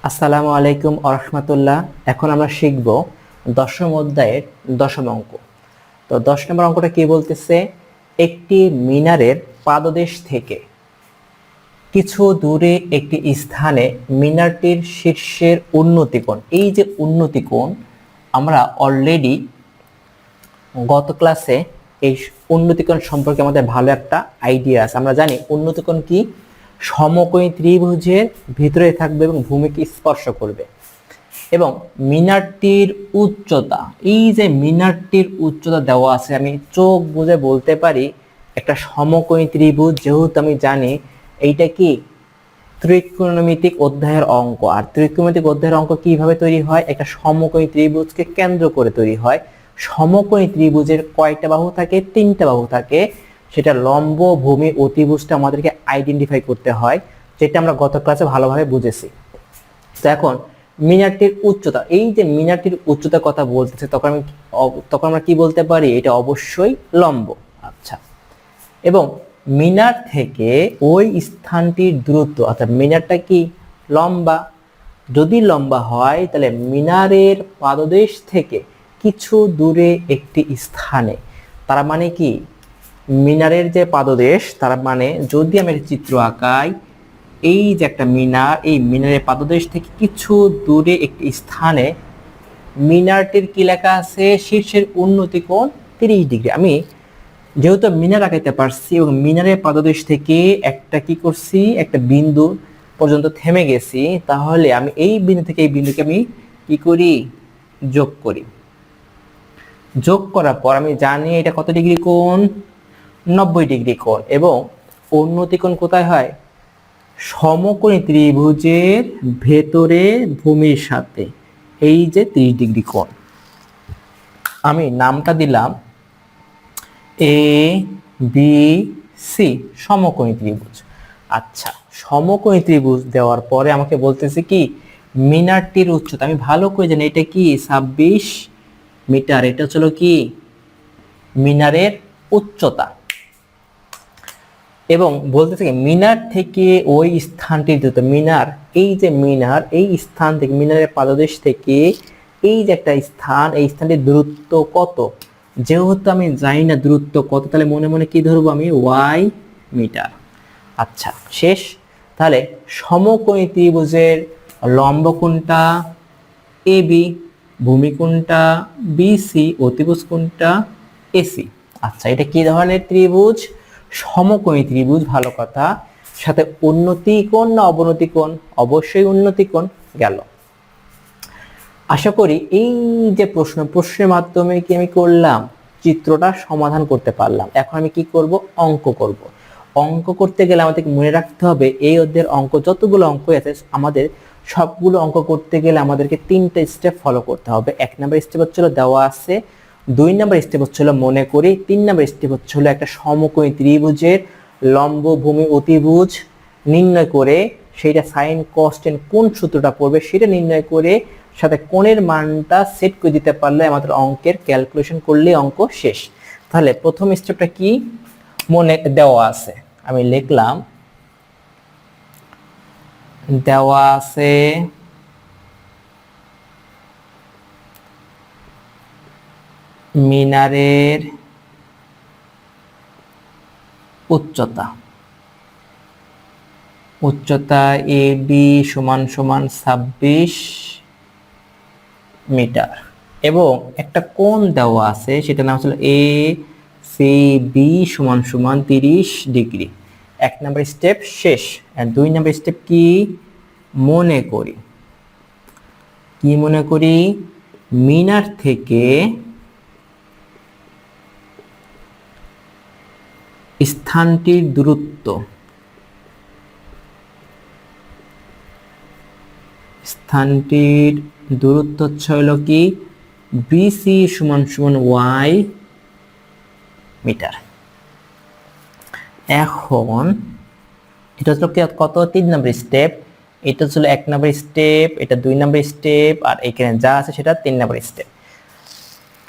আসসালামু আলাইকুম আরহামাতুল্লাহ। এখন আমরা শিখব দশম অধ্যায়ের দশম অঙ্ক। তো 10 নম্বর অঙ্কটা কি বলতেছে, একটি মিনারের পাদদেশ থেকে কিছু দূরে একটি স্থানে মিনারটির শীর্ষের উন্নতি কোণ। এই যে উন্নতি কোণ, আমরা অলরেডি গত ক্লাসে এই উন্নতি কোণ সম্পর্কে আমাদের ভালো একটা আইডিয়া আছে। আমরা জানি উন্নতি কোণ কি, সমকোণী ত্রিভুজের ভিতরে থাকবে এবং ভূমিকে স্পর্শ করবে। এবং মিনারটির উচ্চতা, এই যে মিনারটির উচ্চতা দেওয়া আছে, আমি চোখ বুজে বলতে পারি একটা সমকোণী ত্রিভুজ, যেহেতু আমি জানি এইটা কি ত্রিকোণমিতিক অধ্যায়ের অঙ্ক। আর ত্রিকোণমিতিক অধ্যায়ের অঙ্ক কিভাবে তৈরি হয়, একটা সমকোণী ত্রিভুজকে কেন্দ্র করে তৈরি হয়। সমকোণী ত্রিভুজের কয়টা বাহু থাকে? 3টা বাহু থাকে। সেটা লম্ব, ভূমি, অতিভুজটা আমাদেরকে আইডেন্টিফাই করতে হয়, যেটা আমরা গত ক্লাসে ভালোভাবে বুঝেছি। তো এখন মিনারটির উচ্চতা, এই যে মিনারটির উচ্চতার কথা বলতেছে, তখন আমরা কি বলতে পারি? এটা অবশ্যই লম্ব। আচ্ছা, এবং মিনার থেকে ওই স্থানটির দূরত্ব, অর্থাৎ মিনারটা কি লম্বা? যদি লম্বা হয় তাহলে মিনারের পাদদেশ থেকে কিছু দূরে একটি স্থানে, তার মানে কি মিনারের যে পাদদেশ, তার মানে যদি আমি চিত্র আঁকাই, এই যে একটা মিনার, এই মিনারের পাদদেশ থেকে কিছু দূরে একটি স্থানে মিনারটির কি লেখা আছে? শীর্ষের উন্নতি কোণ 30 ডিগ্রি। আমি যেহেতু মিনার আঁকাইতে পারছি এবং মিনারের পাদদেশ থেকে একটা কি করছি, একটা বিন্দু পর্যন্ত থেমে গেছি, তাহলে আমি এই বিন্দু থেকে এই বিন্দুকে আমি কি করি? যোগ করি। যোগ করার পর আমি জানি এটা কত ডিগ্রি কোণ? 90 ডিগ্রি কোণ। এবং উন্নতি কোণ কোথায় হয়? সমকোণী ত্রিভুজের ভেতরে ভূমির সাথে, এই যে 30 ডিগ্রি কোণ। আমি নামটা দিলাম এ বি সি, সমকোণী ত্রিভুজ। আচ্ছা, সমকোণী ত্রিভুজ দেওয়ার পরে আমাকে বলতেছে কি মিনারটির উচ্চতা। আমি ভালো করে জানি এটা কি 26 মিটার। এটা হলো কি মিনারের উচ্চতা। এবং বলতেছে কি মিনার থেকে ওই স্থানটির দূরত্ব, মিনার, এই যে মিনার, এই স্থান থেকে মিনারের পাদদেশ থেকে এই যে একটা স্থান, এই স্থানটির দূরত্ব কত? যেহেতু আমি জানি না দূরত্ব কত, তাহলে মনে মনে কি ধরবো আমি? Y metre. আচ্ছা, শেষ। তাহলে সমকোণী ত্রিভুজের লম্ব কোণটা এ বি, ভূমি কোণটা বি সি, অতিভুজ কোণটা এসি। আচ্ছা, এটা কি ধরনের ত্রিভুজ? সমকোণী ত্রিভুজ। ভালো কথা। সাথে উন্নতি কোণ না অবনতি কোণ? অবশ্যই উন্নতি কোণ। গেল। আশা করি এই যে প্রশ্নের মাধ্যমে কি আমি করলাম, চিত্রটা সমাধান করতে পারলাম। এখন আমি কি করব? অঙ্ক করব। অঙ্ক করতে গেলে আমাদেরকে মনে রাখতে হবে, এই অধ্যায়ের অঙ্ক যতগুলো অঙ্ক আছে, আমাদের সবগুলো অঙ্ক করতে গেলে আমাদেরকে 3টা স্টেপ ফলো করতে হবে। 1 নম্বর স্টেপ হচ্ছিল দেওয়া আছে, 2 নম্বর স্টেপ হচ্ছিল মনে করি, 3 নম্বর স্টেপ হচ্ছিল একটা সমকোণী ত্রিভুজের লম্ব, ভূমি, অতিভুজ নির্ণয় করে সেইটা সাইন কস টেন কোন সূত্রটা পড়বে সেটা নির্ণয় করে সাথে কোণের মানটা সেট করে দিতে পারলে আমাদের অঙ্কের ক্যালকুলেশন করলে অঙ্ক শেষ। তাহলে প্রথম স্টেপটা কি মনে দেওয়া আছে, আমি লিখলাম দেওয়া আছে মিনারের উচ্চতা, এ বি সমান সমান 26 মিটার এবং একটা কোণ দেওয়া আছে, সেটা নাম হলো এ সি বি সমান সমান 30 ডিগ্রি। 1 নম্বর স্টেপ শেষ। আর 2 নম্বর স্টেপ কি মনে করি? মিনার থেকে স্থানটির দূরত্ব, হচ্ছে হলো কি বিসি সমান সমান ওয়াই মিটার। এখন এটা হলো কত? 3 নম্বর স্টেপ। এটা হলো 1 নম্বর স্টেপ, এটা 2 নম্বর স্টেপ, আর এখানে যা আছে সেটা 3 নম্বর স্টেপ।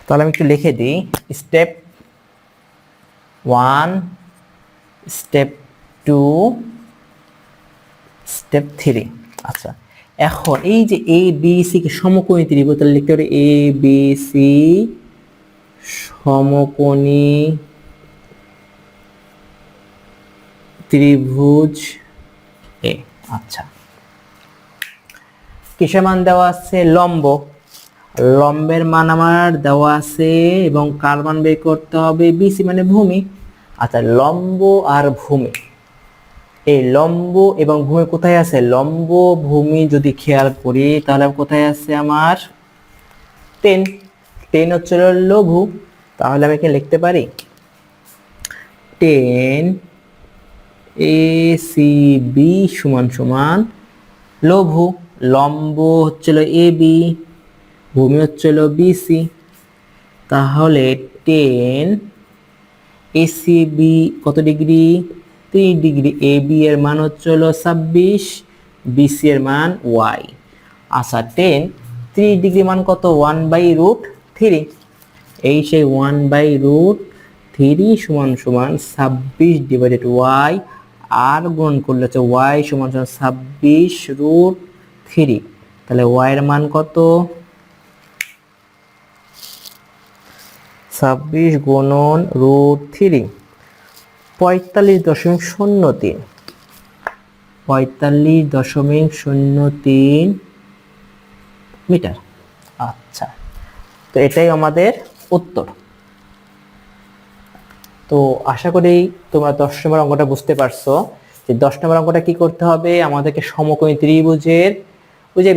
তাহলে আমি একটু লিখে দিই, স্টেপ 1, স্টেপ 2, স্টেপ 3। আচ্ছা, এখন এই যে এ বি সি কে সমকোণী ত্রিভুজ, তাহলে লিখতে পারি এ বি সি সমকোণী ত্রিভুজ এ। আচ্ছা, কিসের মান দেওয়া আছে? লম্ব। লম্বের মান আমার দেওয়া আছে এবং কার মান বের করতে হবে? বিসি মানে ভূমি। আচ্ছা, লম্ব আর ভূমি, এই লম্ব এবং ভূমি কোথায় আছে? লম্ব ভূমি যদি খেয়াল করি তাহলে কোথায় আছে আমার? টেন। টেন হচ্ছে লঘু, তাহলে আমি এখানে লিখতে পারি টেন এ সি বি সমান সমান লঘু। লম্ব হচ্ছিল এ বি, ভূমি হচ্ছিল বিসি, তাহলে টেন এসি বি কত ডিগ্রি? 3 ডিগ্রি। এ বি এর মান হচ্ছিল 26, বিসি এর মান ওয়াই। আচ্ছা, 3 ডিগ্রি মান কত? 1/√3। এই সেই 1/√3 সমান সমান 26 ডিভাইডেড ওয়াই, আর গুণ করলে হচ্ছে ওয়াই সমান সমান 26√3। তাহলে ওয়াই এর মান কত? 26 গুণন √3, 45.03। 45.03 মিটার। আচ্ছা, তো এটাই আমাদের উত্তর। তো আশা করি তোমরা 10 নম্বর অঙ্কটা বুঝতে পারছো যে 10 নম্বর অঙ্কটা কি করতে হবে? আমাদেরকে সমকোণী ত্রিভুজের ওই যে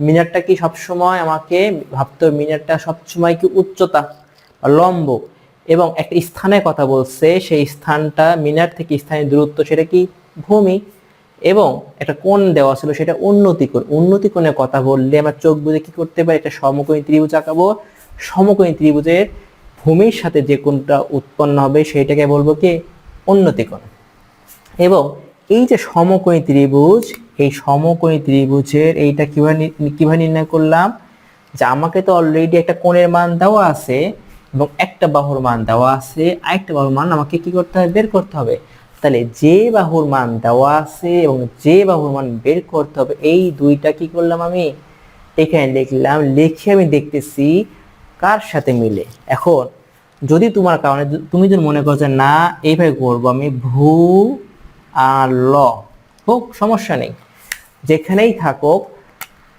মিনারটা কি সবসময় আমাকে ভাবতে হবে, মিনারটা সবসময় কি উচ্চতা লম্ব এবং একটা স্থানের কথা বলছে, সেই স্থানটা মিনার থেকে স্থানের দূরত্ব সেটা কি ভূমি, এবং একটা কোণ দেওয়া ছিল সেটা উন্নতি কোণ। উন্নতি কোণের কথা বললে আমরা চোখ বুজে কি করতে পারি? একটা সমকোণী ত্রিভুজ আঁকাবো। সমকোণী ত্রিভুজের ভূমির সাথে যে কোণটা উৎপন্ন হবে সেটাকে বলবো কি? উন্নতি কোণ। এবং এই যে সমকোণী ত্রিভুজ, এই সমকোণী ত্রিভুজের এইটা কিভাবে নির্ণয় করলাম? যে আমাকে তো অলরেডি একটা কোণের মান দেওয়া আছে এবং একটা বাহুর মান দেওয়া আছে, আরেকটা বাহুর মান আমাকে কি করতে হবে? বের করতে হবে। তাহলে যে বাহুর মান দেওয়া আছে এবং যে বাহুর মান বের করতে হবে, এই দুইটা কি করলাম আমি এখানে লিখলাম। লিখে আমি দেখতেছি কার সাথে মিলে। এখন যদি তোমার কারণে তুমি যদি মনে করো যে না এইভাবে করবো আমি, ভূ আর ল হোক সমস্যা নেই, যেখানেই থাকুক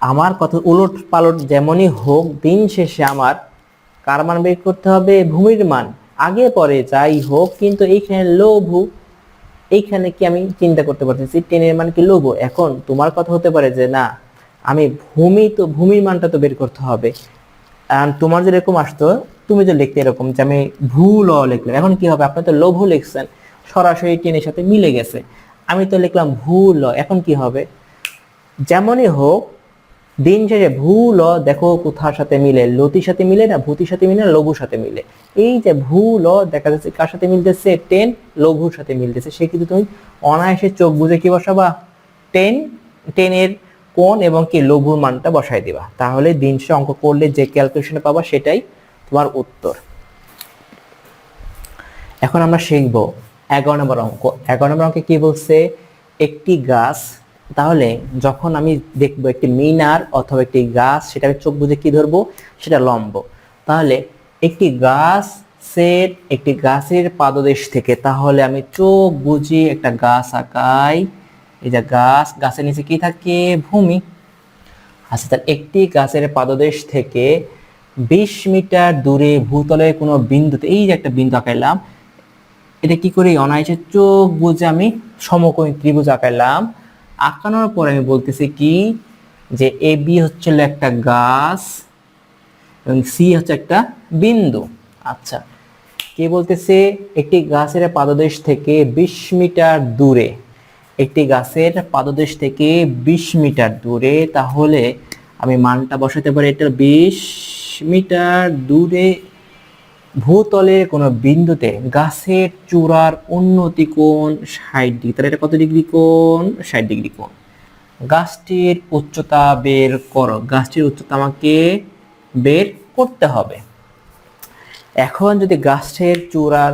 আমার কথা উলট পালট যেমনই হোক, দিন শেষে আমার কার মান বের করতে হবে? ভূমির মান। আগে পরে যাই হোক, কিন্তু এইখানে লঘু, এইখানে কি আমি চিন্তা করতে পারতেছি টেনের মান কি লঘু। এখন তোমার কথা হতে পারে যে না আমি ভূমির মানটা তো বের করতে হবে। তোমার যদি এরকম আসতো, তুমি যে লিখতে এরকম যে আমি ভুল লিখলাম, এখন কি হবে? আপনি তো লঘু লিখছেন, সরাসরি টেনের সাথে মিলে গেছে। আমি তো লিখলাম ভুল, এখন কি হবে? যেমনই হোক দিন শেষে ভুল দেখো কোথার সাথে মিলে? লতির সাথে মিলে না, ভূতির সাথে মিলে না, লঘুর সাথে মিলে। এই যে ভুল দেখা যাচ্ছে কার সাথে মিলতেছে? টেন লঘুর সাথে মিলতেছে। সে কিন্তু তুমি অনায়াসে চোখ বুঝে কি বসাবা? টেনের কোণ এবং কি লঘুর মানটা বসাই দিবা। তাহলে দিন শেষে অঙ্ক করলে যে ক্যালকুলেশন পাবা সেটাই তোমার উত্তর। এখন আমরা শিখব 11 নম্বর অঙ্ক। 11 নম্বর অঙ্কে কি বলছে? একটি গাছ, তাহলে যখন আমি দেখবো একটি মিনার অথবা একটি গাছ, সেটা আমি চোখ বুঝে কি ধরবো? সেটা লম্ব। তাহলে একটি গাছের পাদদেশ থেকে, তাহলে আমি চোখ বুঝি একটা গাছ আঁকাই। এই যে গাছের নিচে কি থাকে? ভূমি। আচ্ছা, তাহলে একটি গাছের পাদদেশ থেকে 20 মিটার দূরে ভূতলের কোনো বিন্দুতে, এই যে একটা বিন্দু আঁকাইলাম, এটা কি করি? অনায়াসে চোখ বুঝে আমি সমকোণী ত্রিভুজ আঁকাইলাম। আঁকানোর পর আমি বলতেছি কি যে এ বি হচ্ছিল একটা গাছ এবং সি হচ্ছে একটা বিন্দু। আচ্ছা, কে বলতেছে? একটি গাছের পাদদেশ থেকে 20 মিটার দূরে, একটি গাছের পাদদেশ থেকে 20 মিটার দূরে, তাহলে আমি মানটা বসাতে পারি এটা 20 মিটার দূরে ভূতলের কোন বিন্দুতে গাছের চূড়ার উন্নতি কোণ 60 ডিগ্রি। তাহলে এটা কত ডিগ্রি কোণ? 60 ডিগ্রি কোণ। গাছটির উচ্চতা বের করো। গাছটির উচ্চতা আমাকে বের করতে হবে। এখন যদি গাছের চূড়ার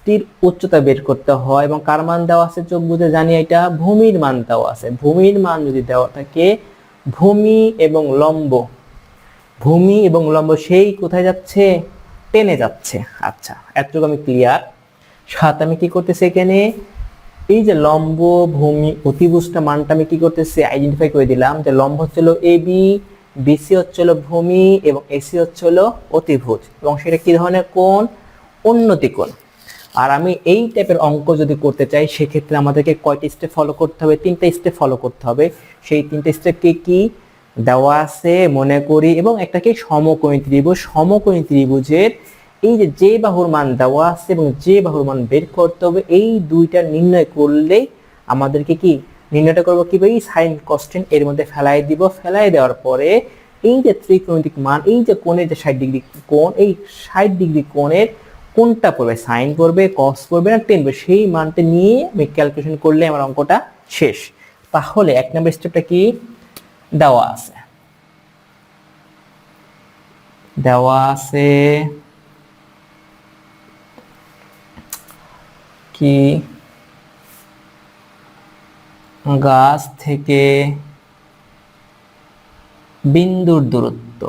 গাছটির উচ্চতা বের করতে হয় এবং কার মান দেওয়া আছে চোখ বুঝে জানি, এটা ভূমির মান দেওয়া আছে। ভূমির মান যদি দেওয়া থাকে, ভূমি এবং লম্ব, ভূমি এবং লম্ব সেই কোথায় যাচ্ছে, টেনে যাচ্ছে। আচ্ছা, এতটুকু আমি ক্লিয়ার। সাথে আমি কি করতেছি এখানে, এই যে লম্ব ভূমি অতিভুজটা মানটা আমি কি করতেছি আইডেন্টিফাই করে দিলাম যে লম্ব হচ্ছিল এ বি, বিসি হচ্ছিল ভূমি এবং এসি হচ্ছিল অতিভুজ, এবং সেটা কি ধরনের কোণ, উন্নতি কোণ। আর আমি এই টাইপের অঙ্ক যদি করতে চাই সেক্ষেত্রে আমাদেরকে কয়টি স্টেপ ফলো করতে হবে, 3টা স্টেপ ফলো করতে হবে। সেই 3টা স্টেপ কি দেওয়া আছে মনে করি, এবং একটা কি সমকোণী ত্রিভুজ, সমকোণী ত্রিভুজের এই যে যে বাহুর মান দেওয়া আছে এবং যে বাহুর মান বের করতে হবে, এই দুইটা নির্ণয় করলেই আমাদেরকে কি নির্ণয়টা করবো কিভাবে, এই সাইন কসটেন এর মধ্যে ফেলাই দিব। ফেলাই দেওয়ার পরে এই যে ত্রিকোণমিতিক মান, এই যে কোণের যে 60 ডিগ্রি কোণ, এই 60 ডিগ্রি কোণের কোনটা পড়বে, সাইন পড়বে, কস পড়বে না টেন পড়বে, সেই মানটা নিয়ে আমি ক্যালকুলেশন করলে আমার অঙ্কটা শেষ। তাহলে 1 নম্বর স্টেপটা কি দেওয়া আছে, দেওয়া আছে কি গাছ থেকে বিন্দুর দূরত্ব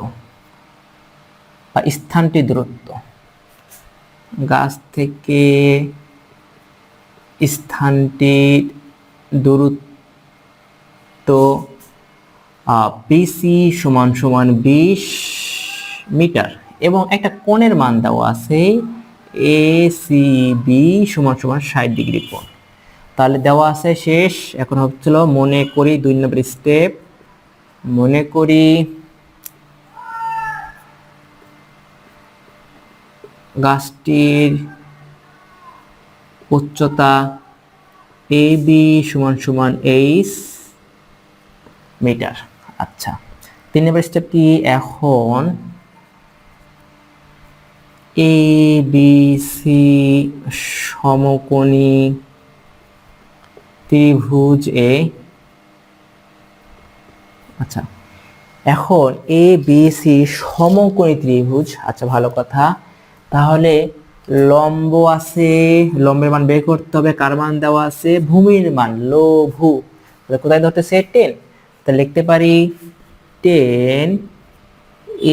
বা স্থানটির দূরত্ব, গাছ থেকে স্থানটির দূরত্ব বিসি সমান সমান 20 মিটার, এবং একটা কোণের মান দেওয়া আছে এসিবি সমান সমান 60 ডিগ্রি কোণ। তাহলে দেওয়া আছে শেষ। এখন হচ্ছিল মনে করি 2 নম্বর স্টেপ, মনে করি গাছটির উচ্চতা এ বি সমান সমান 8 মিটার। আচ্ছা, 3 নম্বর স্টেপ কি, এখন এ বি সি সমকোণী ত্রিভুজ এ, আচ্ছা এখন এ বি সি সমকোণী ত্রিভুজ, আচ্ছা ভালো কথা। তাহলে লম্ব আছে, লম্বের মান বের করতে হবে, কার মান দেওয়া আছে, ভূমির মান লঘু, কোথায় ধরতেছে 10, তাহলে লিখতে পারি 10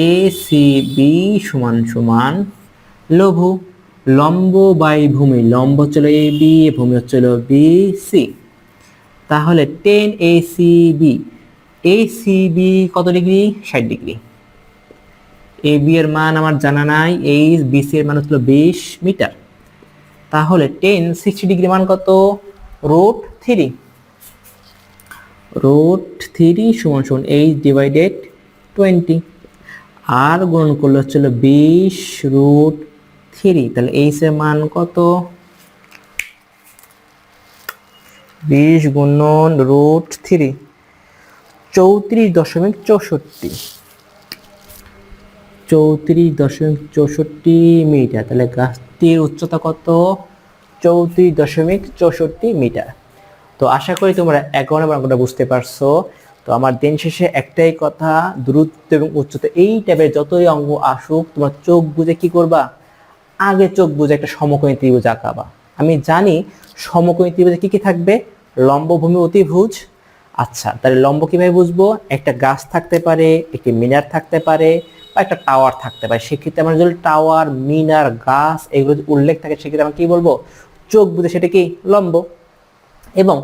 এ সি বি সমান সমান লঘু লম্ব বাই ভূমি, লম্ব হচ্ছিল এ বি, ভূমি হচ্ছিল বি সি। তাহলে 10 এ সি বি, এসিবি কত ডিগ্রি, 60 ডিগ্রি। এ বি এর মান আমার জানা নাই, এই বিসি এর মান হলো 20 মিটার। তাহলে 10 60 ডিগ্রি মান কত, √3, √3 সমান সমান 8 ডিভাইডেড 20, আর গুণন করলে হচ্ছিল 20√3। তাহলে এইচ এর মান কত, 20 গুণন √3, 34.64, 34.64 মিটার। তাহলে গাছটির উচ্চতা কত, 34.64 মিটার। তো আশা করি তোমরা 11 নম্বর অঙ্কটা বুঝতে পারছো। তো আমার দিন শেষে একটাই কথা, দূরত্ব এবং উচ্চতা এই টাইপের যতই অঙ্ক আসুক, তোমার চোখ বুঝে কি করবা, আগে চোখ বুঝে একটা সমকোণী ত্রিভুজ আঁকাবা। আমি জানি সমকোণী ত্রিভুজে কি কি থাকবে, লম্ব ভূমি অতিভুজ। আচ্ছা, তাহলে লম্ব কিভাবে বুঝবো, একটা গাছ থাকতে পারে, একটি মিনার থাকতে পারে, বা একটা টাওয়ার থাকতে পারে। সেক্ষেত্রে আমরা যদি টাওয়ার, মিনার, গাছ এগুলো উল্লেখ থাকে সেক্ষেত্রে আমরা কি বলবো, চোখ বুঝে সেটা কি লম্ব। এবং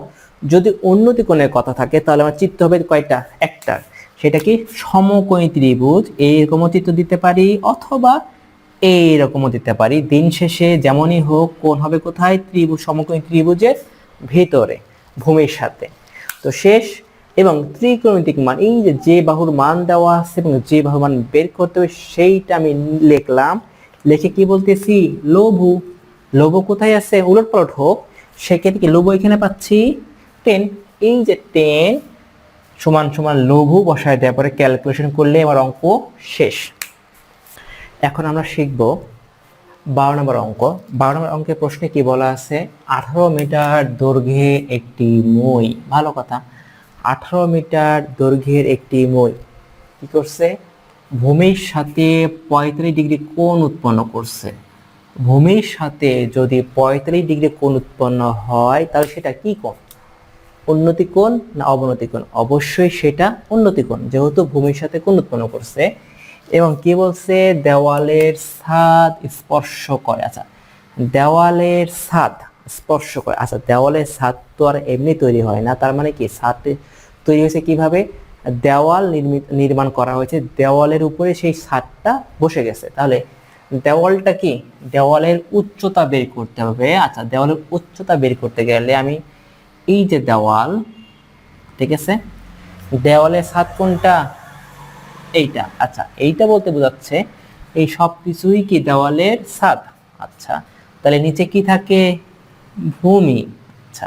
যদি উন্নতি কোণের কথা থাকে তাহলে আমার চিত্র হবে কয়টা, একটা, সেটা কি সমকোণী ত্রিভুজ, এইরকমও চিত্র দিতে পারি অথবা এইরকমও দিতে পারি। দিন শেষে যেমনই হোক কোণ হবে কোথায়, ত্রিভুজ, সমকোণী ত্রিভুজের ভেতরে ভূমির সাথে। তো শেষ। এবং ত্রিকোণমিতিক মান, এই যে বাহুর মান দেওয়া আছে এবং যে বাহুর মান বের করতে হবে সেইটা আমি লিখলাম। লিখে কি বলতেছি, লঘু, লঘু কোথায় আছে, উলটপালট হোক, সেক্ষেত্রে কি লঘু এখানে পাচ্ছি 10, এই যে 10 সমান সমান লঘু বসায় দেওয়ার পরে ক্যালকুলেশন করলে আমার অঙ্ক শেষ। এখন আমরা শিখব 12 নম্বর অঙ্ক। 12 নম্বর অঙ্কের প্রশ্নে কি বলা আছে, 18 মিটার দৈর্ঘ্যে একটি মই, ভালো কথা, 18 মিটার দৈর্ঘ্যের একটি মই কি করছে, ভূমির সাথে 45 ডিগ্রি কোণ উৎপন্ন করছে। ভূমির সাথে যদি 45 ডিগ্রি কোণ উৎপন্ন হয় তাহলে সেটা কি কোণ? উন্নতি কোণ না অবনতি কোণ? অবশ্যই সেটা উন্নতি কোণ, যেহেতু ভূমির সাথে কোণ উৎপন্ন করছে। এবং কি বলছে? দেওয়ালের ছাদ স্পর্শ করে। আচ্ছা, দেওয়ালের ছাদ স্পর্শ করে। আচ্ছা, দেওয়ালের ছাদ তো আর এমনি তৈরি হয় না, তার মানে কি ছাদ তৈরি হয়েছে কিভাবে? দেওয়াল নির্মাণ করা হয়েছে, দেওয়ালের উপরে সেই ছাদটা বসে গেছে। তাহলে দেওয়ালটা কি? দেওয়ালের উচ্চতা বের করতে হবে। আচ্ছা, দেওয়ালের উচ্চতা বের করতে গেলে আমি এই যে দেওয়াল, ঠিক আছে, দেওয়ালের ছাদ কোনটা? এইটা। আচ্ছা, এইটা বলতে বোঝাচ্ছে এই সব কিছুই কি দেওয়ালের ছাদ। আচ্ছা, তাহলে নিচে কি থাকে? ভূমি। আচ্ছা,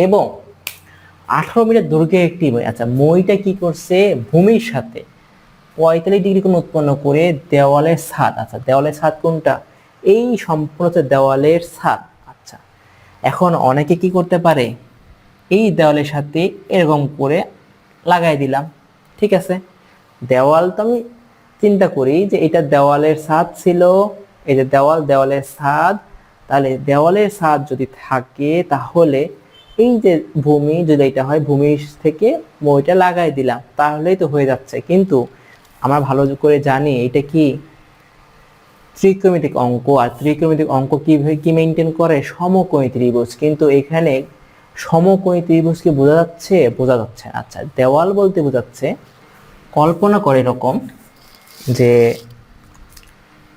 এবং 18 মিটার দৈর্ঘ্যের একটি মই। আচ্ছা, মইটা কি করছে? ভূমির সাথে 45 ডিগ্রি কোণ উৎপন্ন করে দেওয়ালের ছাদ। আচ্ছা, দেওয়ালের ছাদ কোনটা? এই সম্পূর্ণ হচ্ছে দেওয়ালের ছাদ। আচ্ছা, এখন অনেকে কি করতে পারে? এই দেওয়ালের সাথে এরকম করে লাগাই দিলাম, ঠিক আছে। দেওয়াল তো আমি চিন্তা করি যে এটা দেওয়ালের ছাদ ছিল, এই যে দেওয়াল, দেওয়ালের ছাদ। তাহলে দেওয়ালের ছাদ যদি থাকে তাহলে এই যে ভূমি, যদি এটা হয় ভূমির থেকে মইটা লাগাই দিলাম তাহলেই তো হয়ে যাচ্ছে। কিন্তু আমরা ভালো করে জানি এটা কি ত্রিকোণমিতিক অঙ্ক, আর ত্রিকোণমিতিক অঙ্ক কিভাবে কি মেনটেন করে? সমকোণী ত্রিভুজ। কিন্তু এখানে সমকোণী ত্রিভুজ কি বোঝা যাচ্ছে? বোঝা যাচ্ছে। আচ্ছা, দেওয়াল বলতে বোঝাচ্ছে, কল্পনা করে এরকম যে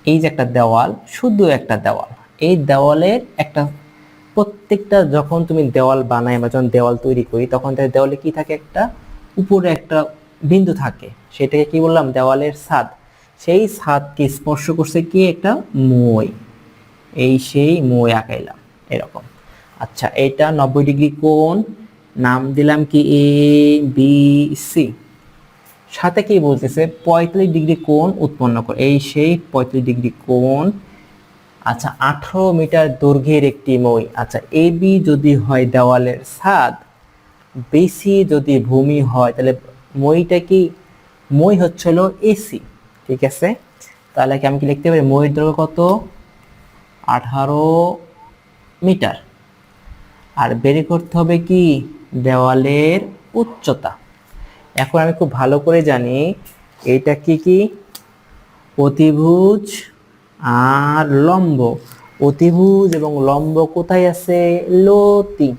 এই যে একটা দেওয়াল, শুধু একটা দেওয়াল, এই দেওয়ালের একটা প্রত্যেকটা, যখন তুমি দেওয়াল বানাই বা যখন দেওয়াল তৈরি করি তখন তার দেওয়ালে কি থাকে? একটা উপরে একটা বিন্দু থাকে, সেটাকে কি বললাম? দেওয়ালের ছাদ। সেই ছাদকে স্পর্শ করছে কি? একটা মই। এই সেই মই আঁকাইলাম এরকম। আচ্ছা, এটা 90 ডিগ্রি কোণ, নাম দিলাম কি? A B C. সাথে কি বলতেছে? 45 ডিগ্রি কোণ উৎপন্ন করে, এই সেই 45 ডিগ্রি কোণ। আচ্ছা, 18 মিটার দৈর্ঘ্যের একটি মই। আচ্ছা, এ বি যদি হয় দেওয়ালের ছাদ, বিসি যদি ভূমি হয়, তাহলে মইটা কি? মই হচ্ছিল এসি, ঠিক আছে। তাহলে কি আমি কি লিখতে পারি? মইয়ের দৈর্ঘ্য কত? 18 মিটার। আর বের করতে হবে কি? দেওয়ালের উচ্চতা। এখন আমি খুব ভালো করে জানি এইটা কি কি? অতিভুজ আর লম্ব। অতিভুজ এবং লম্ব কোথায় আছে? লতি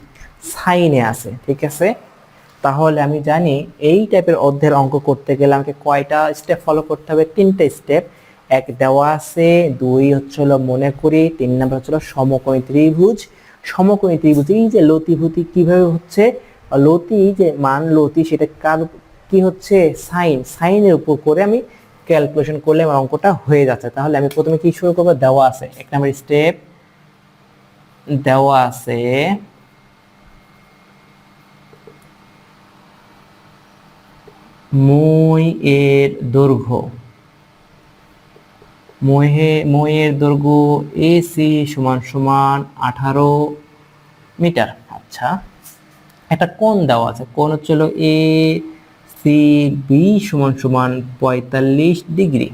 সাইনে আছে, ঠিক আছে। তাহলে আমি জানি এই টাইপের অধ্যায়ের অঙ্ক করতে গেলে আমাকে কয়টা স্টেপ ফলো করতে হবে? 3টে স্টেপ। এক, দেওয়া আছে। 2 হচ্ছিল মনে করি। 3 নাম্বার হচ্ছিল সমকোণী ত্রিভুজ। সমকোণী ত্রিভুজ এই যে লতিভূতি কিভাবে হচ্ছে? লতি যে মান লতি, সেটা কার কি হচ্ছে? সাইন। সাইনের উপর করে আমি ক্যালকুলেশন করলে আমার অঙ্কটা হয়ে যাচ্ছে। তাহলে আমি প্রথমে কি শুরু করবো? দেওয়া আছে, 1 নাম্বার স্টেপ, দেওয়া আছে মই এর দৈর্ঘ্য, মইয়ের দৈর্ঘ্য এসি সমান সমান 18 মিটার। আচ্ছা, একটা কোণ দেওয়া আছে, কোণ হচ্ছিল এ সি বি সমান সমান 45 ডিগ্রি।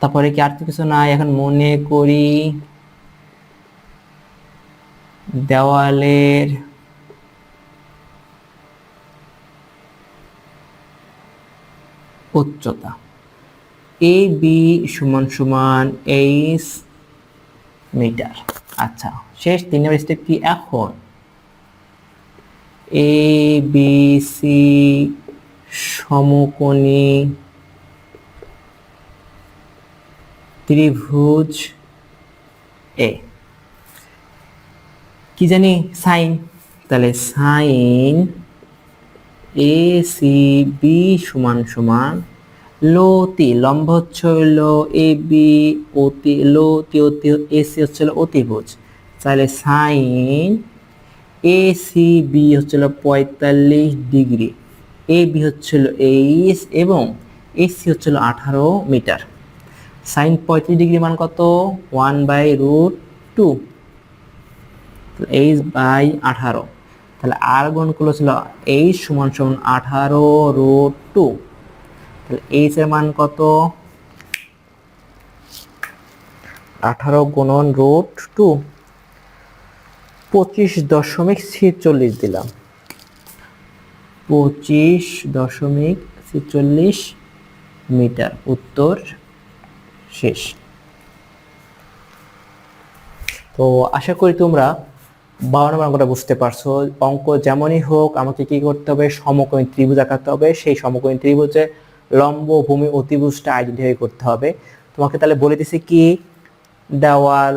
তারপরে কি আর কিছু নাই? এখন মনে করি দেওয়ালের উচ্চতা, এ বি সমান সমান 8 মিটার। আচ্ছা, শেষ 3 নম্বর স্টেপ কি? এখন এ বি সি সমকোণী ত্রিভুজ এ, কি জানি? সাইন। তাহলে সাইন এ সি বি সমান সমান লতি, লম্ব হচ্ছে হলো এ বি, অতি লতি অতি এসি হচ্ছিল অতিভুজ। তাহলে সাইন এ সি বি হচ্ছিল 45 ডিগ্রি, এ বি হচ্ছিল 8 এবং এসি হচ্ছিল 18 মিটার। সাইন 35 ডিগ্রি মান কত? 1/√2, 8/18। তাহলে আর গুণ করলে ছিল 8 সমান সমান 18√2। তাহলে এইচ এর মান কত? 18 গুণন √2, 25.46 দিলাম, 25.46 মিটার। উত্তর শেষ। তো আশা করি তোমরা 52 নম্বর অঙ্কটা বুঝতে পারছো। অঙ্ক যেমনই হোক আমাকে কি করতে হবে, সমকোণী ত্রিভুজ আঁকাতে হবে। সেই সমকোণী ত্রিভুজে লম্ব ভূমি অতিভুজটা আইডেন্টিফাই করতে হবে। তোমাকে তাহলে বলে দিছি কি, দেওয়াল,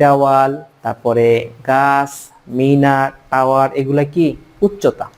দেওয়াল, তারপরে গাছ, মিনার, টাওয়ার, এগুলা কি উচ্চতা।